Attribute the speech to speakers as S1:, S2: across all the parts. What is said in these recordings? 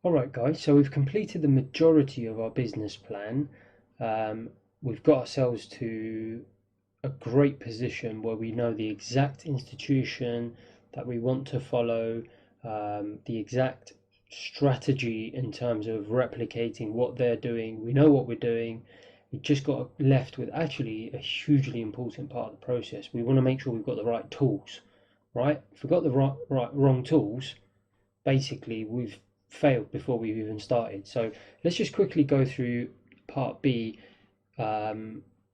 S1: Alright guys, so we've completed the majority of our business plan. Um, we've got ourselves to a great position where we know the exact institution that we want to follow, the exact strategy in terms of replicating what they're doing. We know what we're doing. We just got left with actually a hugely important part of the process. We want to make sure we've got the right tools, right? If we've got the wrong tools, basically we've failed before we've even started. So let's just quickly go through part B,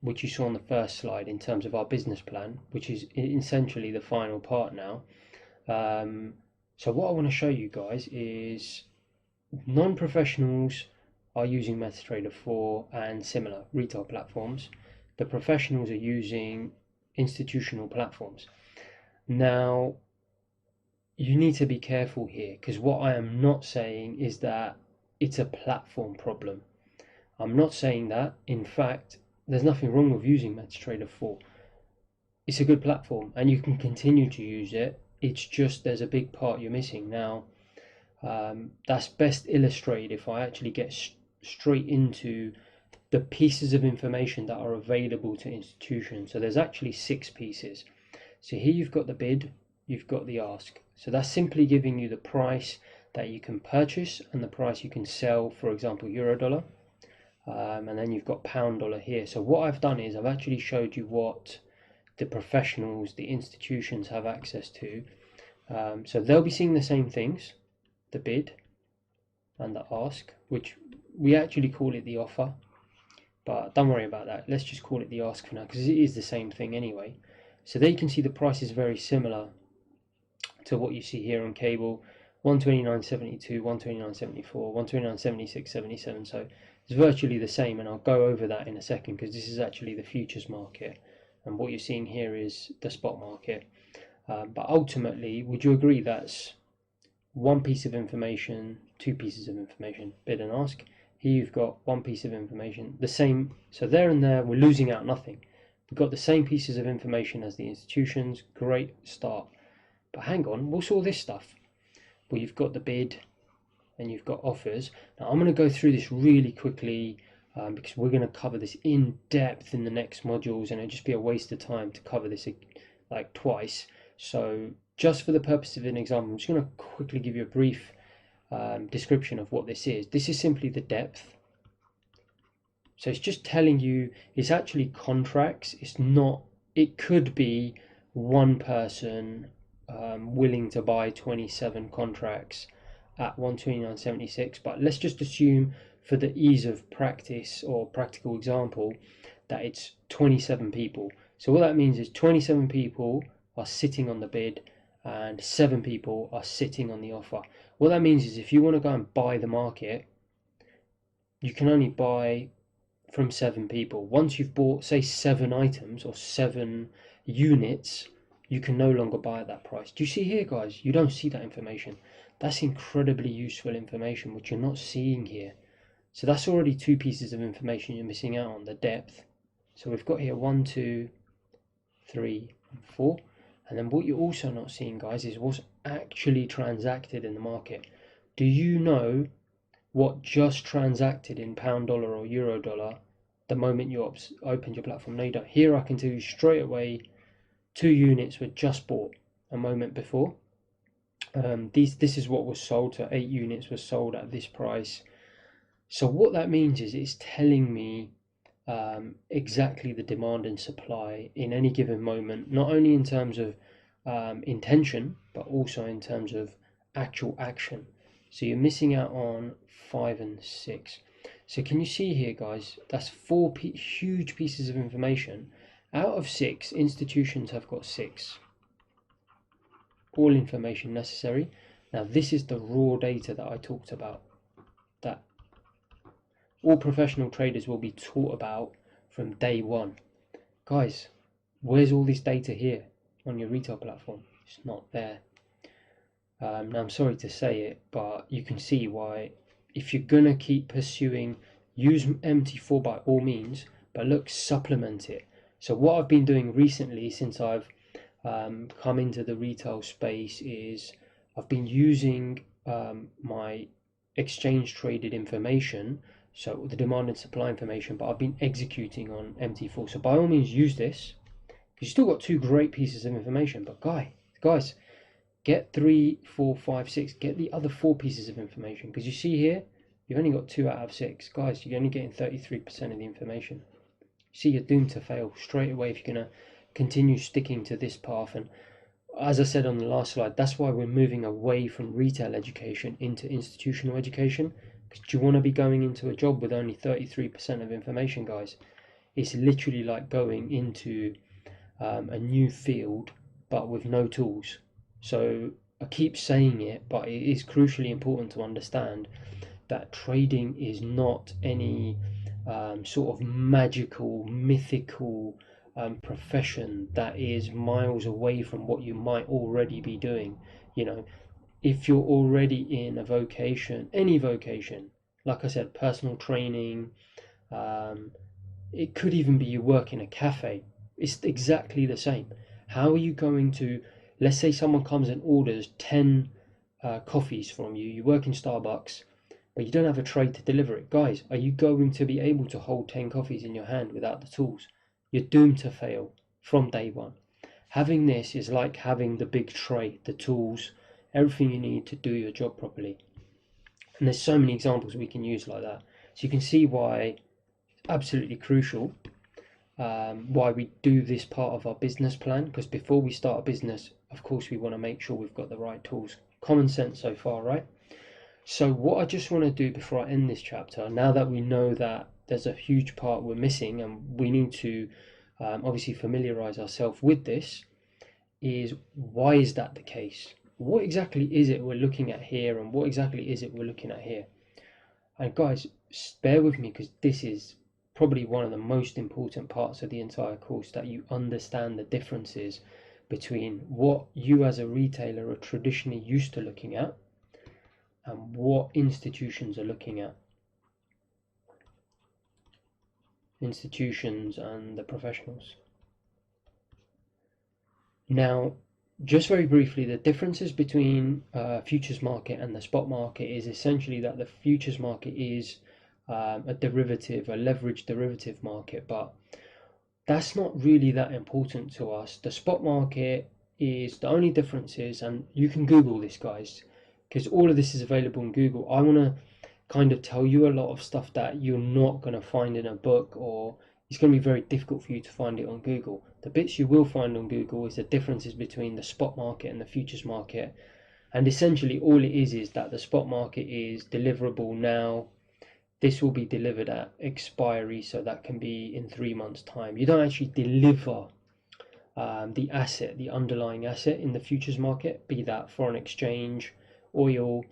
S1: which you saw on the first slide in terms of our business plan, which is essentially the final part now. So what I want to show you guys is non-professionals are using MetaTrader 4 and similar retail platforms. The professionals are using institutional platforms. Now, you need to be careful here, because what I am not saying is that it's a platform problem. I'm not saying that. In fact, there's nothing wrong with using MetaTrader 4. It's a good platform and you can continue to use it. It's just there's a big part you're missing. Now, that's best illustrated if I actually get straight into the pieces of information that are available to institutions. So there's actually 6 pieces. So here you've got the bid, you've got the ask. So that's simply giving you the price that you can purchase and the price you can sell, for example, euro dollar. And then you've got pound dollar here. So what I've done is I've actually showed you what the professionals, the institutions have access to. So they'll be seeing the same things, the bid and the ask, which we actually call it the offer. But don't worry about that. Let's just call it the ask for now, because it is the same thing anyway. So there you can see the price is very similar to what you see here on cable, 129.72, 129.74, 129.76, 77. So it's virtually the same, and I'll go over that in a second because this is actually the futures market, and what you're seeing here is the spot market. But ultimately, would you agree that's one piece of information, 2 pieces of information, bid and ask? Here you've got 1 piece of information, the same. So there and there, we're losing out nothing. We've got the same pieces of information as the institutions. Great start. But hang on, what's all this stuff? Well, you've got the bid and you've got offers. Now I'm going to go through this really quickly because we're going to cover this in depth in the next modules, and it'd just be a waste of time to cover this like twice. So just for the purpose of an example, I'm just going to quickly give you a brief description of what this is. This is simply the depth. So it's just telling you it's actually contracts. It's not, it could be one person willing to buy 27 contracts at 129.76, but let's just assume for the ease of practice or practical example that it's 27 people. So what that means is 27 people are sitting on the bid and 7 people are sitting on the offer. What that means is if you want to go and buy the market, you can only buy from 7 people. Once you've bought, say, 7 items or 7 units, you can no longer buy at that price. Do you see here, guys? You don't see that information. That's incredibly useful information, which you're not seeing here. So that's already 2 pieces of information you're missing out on, the depth. So we've got here 1, 2, 3, and 4. And then what you're also not seeing, guys, is what's actually transacted in the market. Do you know what just transacted in pound dollar or euro dollar the moment you opened your platform? No, you don't. Here I can tell you straight away 2 units were just bought a moment before. This is what was sold, so 8 units were sold at this price. So what that means is it's telling me exactly the demand and supply in any given moment, not only in terms of intention, but also in terms of actual action. So you're missing out on 5 and 6. So can you see here, guys, that's 4 huge pieces of information. Out of 6, institutions have got 6. All information necessary. Now this is the raw data that I talked about, that all professional traders will be taught about from day one. Guys, where's all this data here on your retail platform? It's not there. Now I'm sorry to say it, but you can see why. If you're gonna keep pursuing, use MT4 by all means, but look, supplement it. So what I've been doing recently since I've come into the retail space is I've been using my exchange traded information, so the demand and supply information, but I've been executing on MT4. So by all means use this, because you still got two great pieces of information. But guys, get 3, 4, 5, 6. Get the other 4 pieces of information, because you see here, you've only got 2 out of 6. Guys, you're only getting 33% of the information. You see, you're doomed to fail straight away if you're going to continue sticking to this path. And as I said on the last slide, that's why we're moving away from retail education into institutional education. Because do you want to be going into a job with only 33% of information, guys? It's literally like going into a new field but with no tools. So I keep saying it, but it is crucially important to understand that trading is not any sort of magical, mythical profession that is miles away from what you might already be doing. You know, if you're already in a vocation, any vocation, like I said, personal training, um, it could even be you work in a cafe. It's exactly the same. How are you going to, let's say someone comes and orders 10 coffees from you, you work in Starbucks, but you don't have a trade to deliver it. Guys, are you going to be able to hold 10 coffees in your hand without the tools? You're doomed to fail from day one. Having this is like having the big tray, the tools, everything you need to do your job properly. And there's so many examples we can use like that. So you can see why it's absolutely crucial why we do this part of our business plan, because before we start a business, of course, we want to make sure we've got the right tools. Common sense so far, right? So what I just want to do before I end this chapter, now that we know that there's a huge part we're missing and we need to obviously familiarize ourselves with this, is why is that the case? What exactly is it we're looking at here, and what exactly is it we're looking at here? And guys, bear with me, because this is probably one of the most important parts of the entire course, that you understand the differences between what you as a retailer are traditionally used to looking at and what institutions are looking at. Institutions and the professionals. Now, just very briefly, the differences between futures market and the spot market is essentially that the futures market is a derivative, a leveraged derivative market, but that's not really that important to us. The spot market is, the only difference is, and you can Google this, guys, because all of this is available in Google. I want to kind of tell you a lot of stuff that you're not going to find in a book, or it's going to be very difficult for you to find it on Google. The bits you will find on Google is the differences between the spot market and the futures market. And essentially all it is that the spot market is deliverable now. This will be delivered at expiry, so that can be in 3 months' time. You don't actually deliver the asset, the underlying asset in the futures market, be that foreign exchange, oil,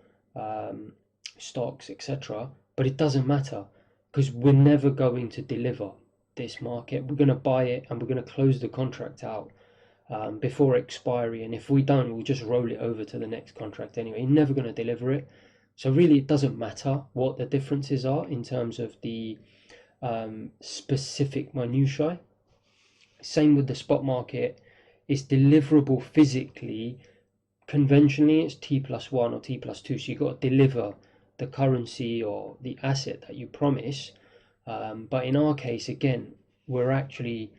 S1: stocks, etc. But it doesn't matter, because we're never going to deliver this market. We're going to buy it and we're going to close the contract out before expiry, and if we don't, we'll just roll it over to the next contract anyway. You're never going to deliver it. So really it doesn't matter what the differences are in terms of the specific minutiae. Same with the spot market. It's deliverable physically. Conventionally it's T+1 or T+2, so you've got to deliver the currency or the asset that you promise. But in our case, again, we're actually,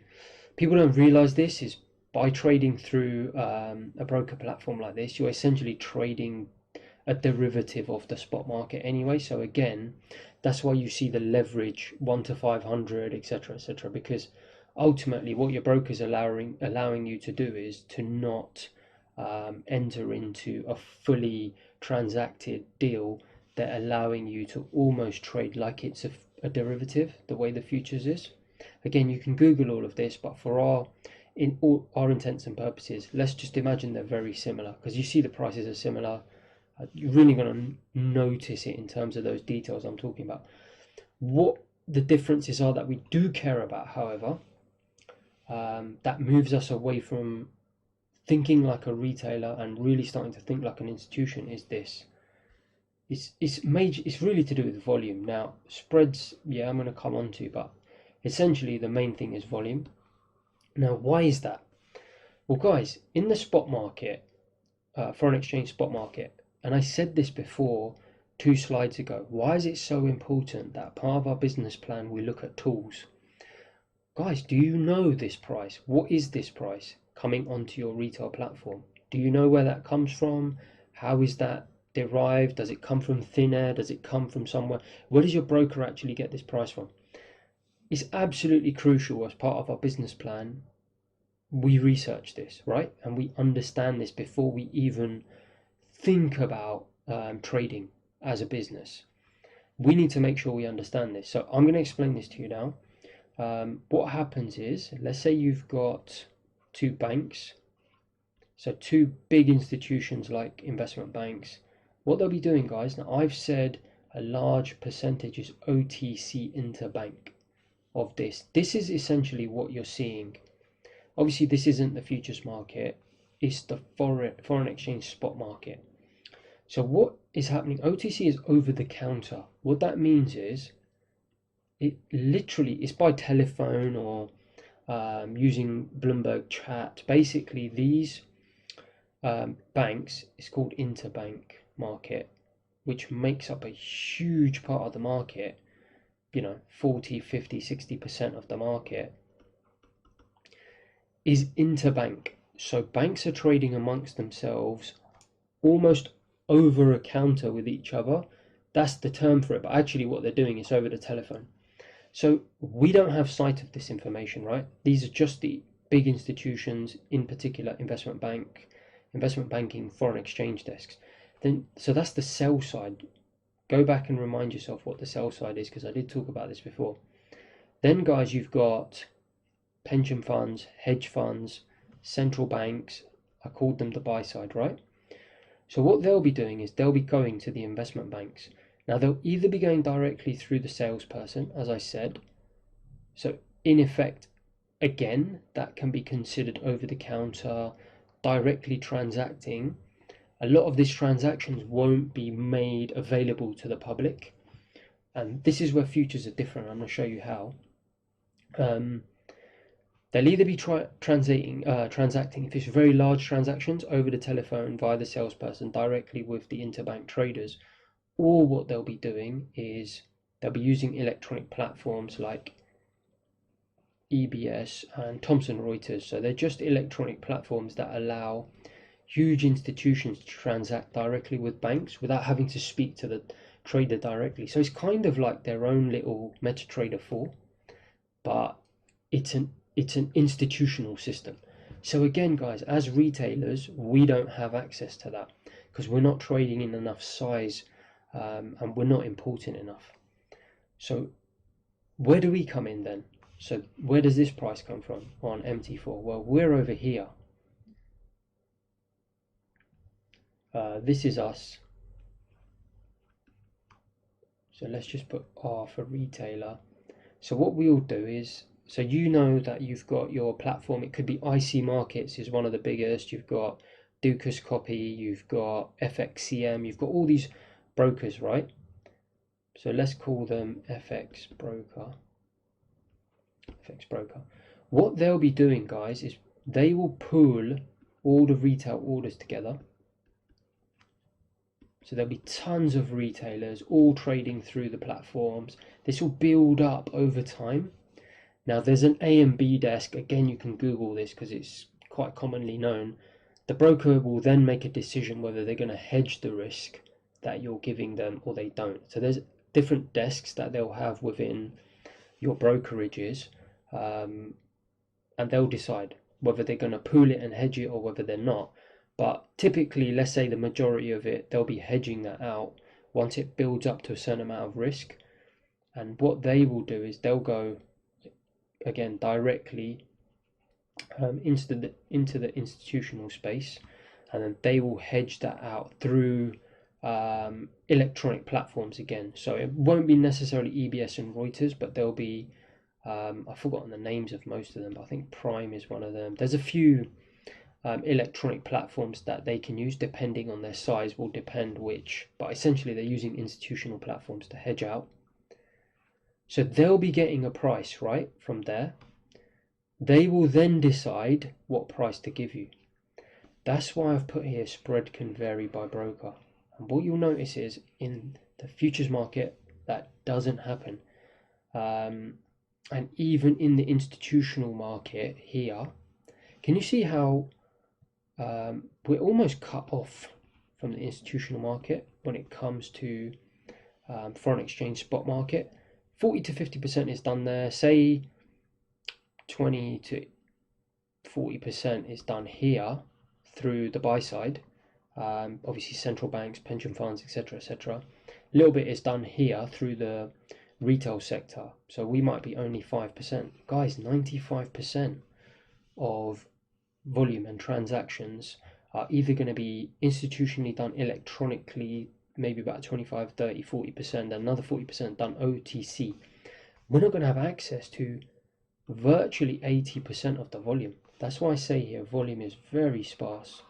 S1: people don't realize this, is by trading through a broker platform like this, you're essentially trading a derivative of the spot market anyway. So again, that's why you see the leverage 1 to 500, etc., etc., because ultimately what your broker is allowing you to do is to not enter into a fully transacted deal. They're allowing you to almost trade like it's a derivative, the way the futures is. Again, you can Google all of this, but for our intents and purposes, let's just imagine they're very similar, because you see the prices are similar. You're really going to notice it in terms of those details I'm talking about. What the differences are that we do care about, however, that moves us away from thinking like a retailer and really starting to think like an institution, is this. It's really to do with volume. Now, spreads, yeah, I'm going to come on to, but essentially the main thing is volume. Now, why is that? Well, guys, in the spot market, foreign exchange spot market, and I said this before, 2 slides ago. Why is it so important that part of our business plan we look at tools? Guys, do you know this price? What is this price coming onto your retail platform? Do you know where that comes from? How is that derived? Does it come from thin air? Does it come from somewhere? Where does your broker actually get this price from? It's absolutely crucial as part of our business plan. We research this, right? And we understand this before we even think about trading as a business. We need to make sure we understand this. So I'm going to explain this to you now. What happens is, let's say you've got 2 banks, so 2 big institutions like investment banks. What they'll be doing, guys, now I've said a large percentage is OTC interbank of this. This is essentially what you're seeing. Obviously, this isn't the futures market, it's the foreign exchange spot market. So what is happening? OTC is over the counter. What that means is it literally is by telephone or using Bloomberg chat. Basically, these banks is called interbank market, which makes up a huge part of the market. 40, 50, 60% of the market is interbank. So banks are trading amongst themselves almost over a counter with each other. That's the term for it, but actually what they're doing is over the telephone. So we don't have sight of this information, right? These are just the big institutions, in particular investment banking, foreign exchange desks. So that's the sell side. Go back and remind yourself what the sell side is, because I did talk about this before. Then, guys, you've got pension funds, hedge funds, central banks. I called them the buy side, right? So what they'll be doing is they'll be going to the investment banks. Now, they'll either be going directly through the salesperson, as I said. So in effect, again, that can be considered over the counter, directly transacting. A lot of these transactions won't be made available to the public. And this is where futures are different. I'm going to show you how. They'll either be transacting if it's very large transactions over the telephone via the salesperson directly with the interbank traders, or what they'll be doing is they'll be using electronic platforms like EBS and Thomson Reuters. So they're just electronic platforms that allow huge institutions to transact directly with banks without having to speak to the trader directly. So it's kind of like their own little MetaTrader 4, but it's an institutional system. So again, guys, as retailers, we don't have access to that because we're not trading in enough size, and we're not important enough. So where do we come in then? So where does this price come from on MT4? Well, we're over here. This is us. So let's just put R for retailer. So what we'll do is, so you know that you've got your platform. It could be IC Markets is one of the biggest. You've got Dukas Copy, you've got FXCM, you've got all these brokers, right? So let's call them FX broker. What they'll be doing, guys, is they will pool all the retail orders together. So there'll be tons of retailers all trading through the platforms. This will build up over time. Now there's an A and B desk. Again, you can Google this because it's quite commonly known. The broker will then make a decision whether they're going to hedge the risk that you're giving them or they don't. So there's different desks that they'll have within your brokerages, and they'll decide whether they're going to pool it and hedge it or whether they're not. But typically, let's say the majority of it, they'll be hedging that out once it builds up to a certain amount of risk. And what they will do is they'll go, again, directly into the institutional space, and then they will hedge that out through electronic platforms again. So it won't be necessarily EBS and Reuters, but there'll be, I've forgotten the names of most of them, but I think Prime is one of them. There's a few electronic platforms that they can use depending on their size, will depend which, but essentially they're using institutional platforms to hedge out. So they'll be getting a price right from there. They will then decide what price to give you. That's why I've put here spread can vary by broker. And what you'll notice is in The futures market, that doesn't happen. And even in the institutional market here, can you see how we're almost cut off from the institutional market when it comes to foreign exchange spot market? 40 to 50% is done there. Say 20 to 40% is done here through the buy side. Obviously central banks, pension funds, etc., etc. A little bit is done here through the retail sector, so we might be only 5%. Guys, 95% of volume and transactions are either going to be institutionally done electronically, maybe about 25, 30, 40%, another 40% done OTC. We're not going to have access to virtually 80% of the volume. That's why I say here volume is very sparse.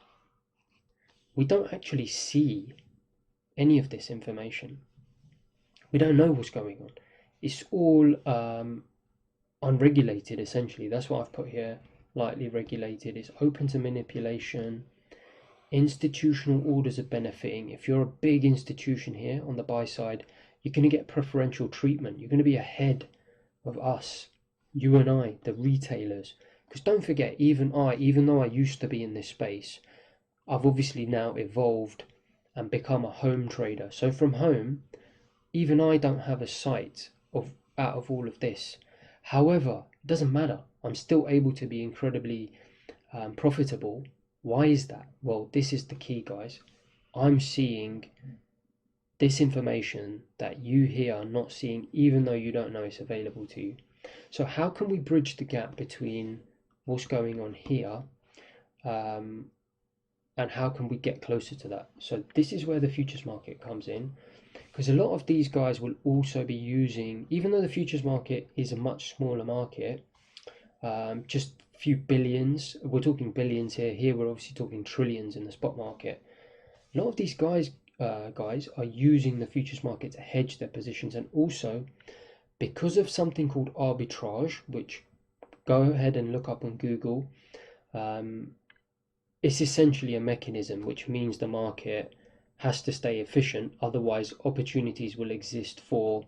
S1: We don't actually see any of this information. We don't know what's going on. It's all unregulated, essentially. That's what I've put here, lightly regulated. It's open to manipulation. Institutional orders are benefiting. If you're a big institution here on the buy side, you're going to get preferential treatment. You're going to be ahead of us, you and I, the retailers. Because don't forget, even though I used to be in this space, I've obviously now evolved and become a home trader. So from home, even I don't have a sight of out of all of this. However, it doesn't matter. I'm still able to be incredibly profitable. Why is that? Well, this is the key, guys. I'm seeing this information that you here are not seeing, even though you don't know it's available to you. So how can we bridge the gap between what's going on here and how can we get closer to that? So this is where the futures market comes in, because a lot of these guys will also be using, even though the futures market is a much smaller market, just a few billions, we're talking billions here we're obviously talking trillions in the spot market. A lot of these guys are using the futures market to hedge their positions, and also because of something called arbitrage, which go ahead and look up on Google. It's essentially a mechanism which means the market has to stay efficient, otherwise opportunities will exist for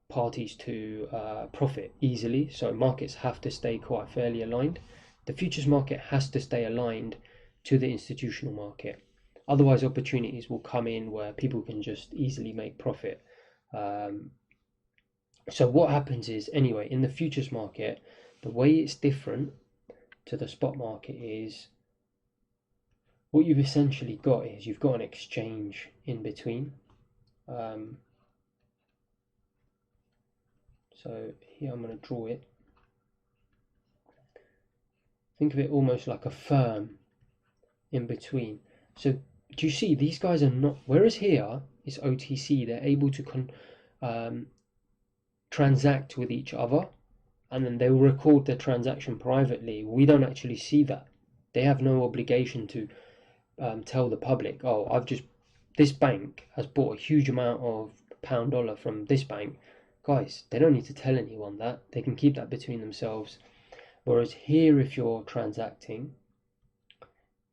S1: parties to profit easily. So markets have to stay quite fairly aligned. The futures market has to stay aligned to the institutional market, otherwise opportunities will come in where people can just easily make profit. So what happens is, anyway, in the futures market, the way it's different to the spot market is what you've essentially got is you've got an exchange in between. So here I'm going to draw it. Think of it almost like a firm in between. So do you see these guys are not, whereas here is OTC, they're able to transact with each other, and then they will record their transaction privately. We don't actually see that. They have no obligation to tell the public, oh, this bank has bought a huge amount of pound dollar from this bank. Guys, they don't need to tell anyone that. They can keep that between themselves. Whereas here, if you're transacting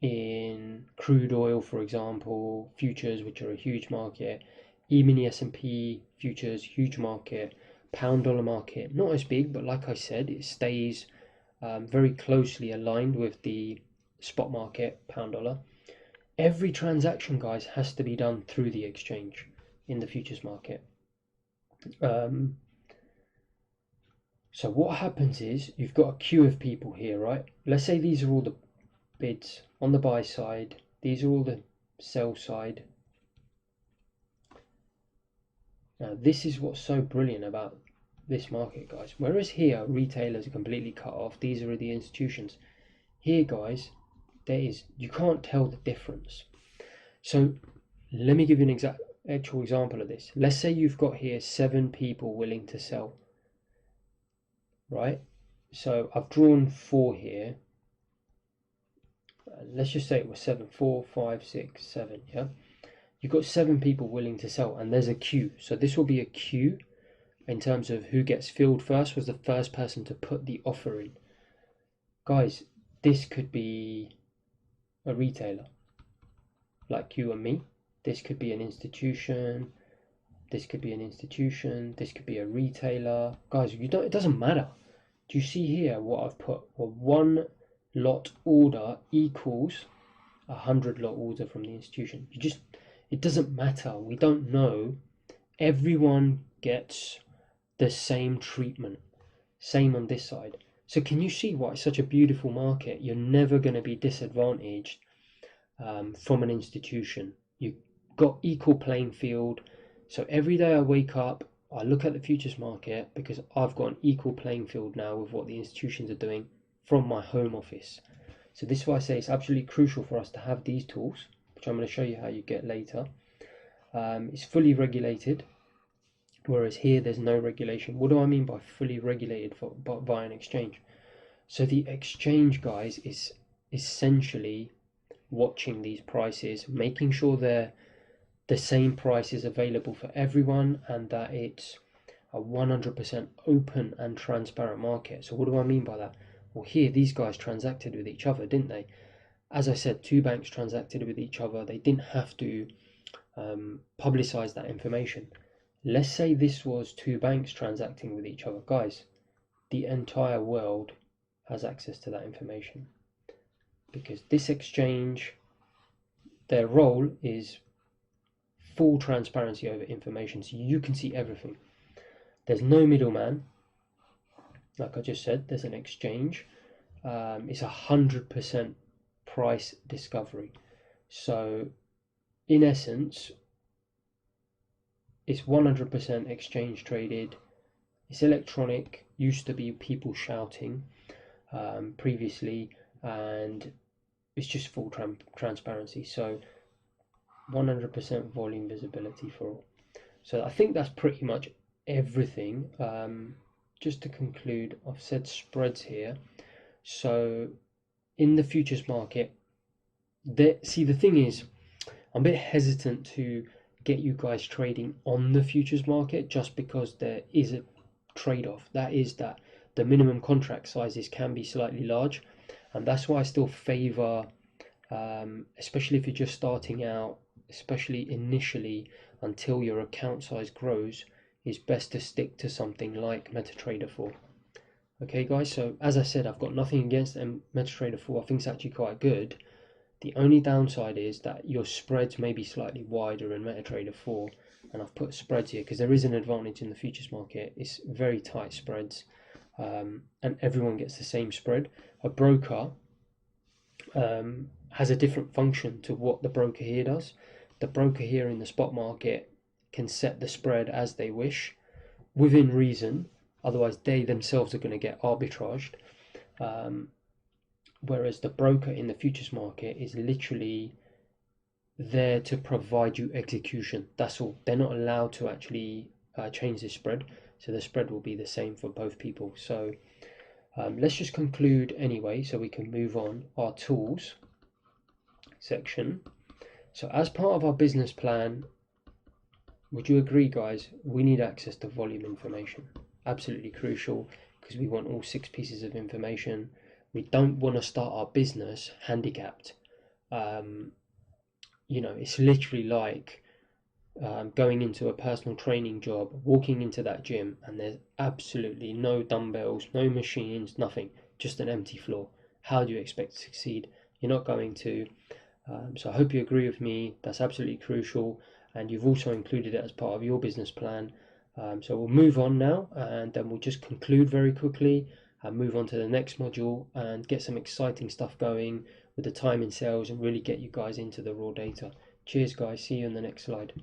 S1: in crude oil, for example, futures, which are a huge market, E-mini S&P futures, huge market, pound dollar market, not as big, but like I said, it stays very closely aligned with the spot market, pound dollar. Every transaction, guys, has to be done through the exchange in the futures market. So what happens is you've got a queue of people here, right? Let's say these are all the bids on the buy side. These are all the sell side. Now, this is what's so brilliant about this market, guys. Whereas here, retailers are completely cut off. These are the institutions. Here, guys, you can't tell the difference. So let me give you an actual example of this. Let's say you've got here 7 people willing to sell, right? So I've drawn 4 here. Let's just say it was 7, 4, 5, 6, 7, yeah? You've got 7 people willing to sell, and there's a queue. So this will be a queue in terms of who gets filled first, was the first person to put the offer in. Guys, this could be a retailer like you and me. This could be an institution. This could be an institution. This could be a retailer. Guys, you don't. It doesn't matter. Do you see here what I've put? Well, one lot order equals 100 lot order from the institution. It doesn't matter. We don't know. Everyone gets the same treatment. Same on this side. So can you see why it's such a beautiful market? You're never going to be disadvantaged from an institution. You've got equal playing field. So every day I wake up, I look at the futures market because I've got an equal playing field now with what the institutions are doing from my home office. So this is why I say it's absolutely crucial for us to have these tools, which I'm going to show you how you get later. It's fully regulated, whereas here there's no regulation. What do I mean by fully regulated by an exchange? So the exchange, guys, is essentially watching these prices, making sure they're the same price is available for everyone, and that it's a 100% open and transparent market. So what do I mean by that? Well, here these guys transacted with each other, didn't they? As I said, two banks transacted with each other. They didn't have to publicize that information. Let's say this was two banks transacting with each other. Guys, the entire world has access to that information, because this exchange, their role is full transparency over information, so you can see everything. There's no middleman. Like I just said, there's an exchange. It's 100% price discovery. So in essence, it's 100% exchange traded. It's electronic. Used to be people shouting previously, and it's just full transparency. So 100% volume visibility for all. So I think that's pretty much everything. Just to conclude, I've said spreads here. So in the futures market, the thing is, I'm a bit hesitant to get you guys trading on the futures market, just because there is a trade-off. That is that the minimum contract sizes can be slightly large, and that's why I still favor, especially if you're just starting out, especially initially, until your account size grows, is best to stick to something like MetaTrader 4. Okay guys, so as I said, I've got nothing against MetaTrader 4. I think it's actually quite good. The only downside is that your spreads may be slightly wider in MetaTrader 4, and I've put spreads here because there is an advantage in the futures market. It's very tight spreads, and everyone gets the same spread. A broker has a different function to what the broker here does. The broker here in the spot market can set the spread as they wish, within reason, otherwise they themselves are going to get arbitraged. Whereas the broker in the futures market is literally there to provide you execution. That's all. They're not allowed to actually change the spread, so the spread will be the same for both people. So let's just conclude anyway, so we can move on. Our tools section. So as part of our business plan, would you agree, guys, we need access to volume information? Absolutely crucial, because we want all 6 pieces of information. We don't want to start our business handicapped. You know, it's literally like going into a personal training job, walking into that gym, and there's absolutely no dumbbells, no machines, nothing, just an empty floor. How do you expect to succeed? You're not going to. So I hope you agree with me. That's absolutely crucial, and you've also included it as part of your business plan. So we'll move on now, and then we'll just conclude very quickly and move on to the next module and get some exciting stuff going with the timing sales and really get you guys into the raw data. Cheers guys, see you in the next slide.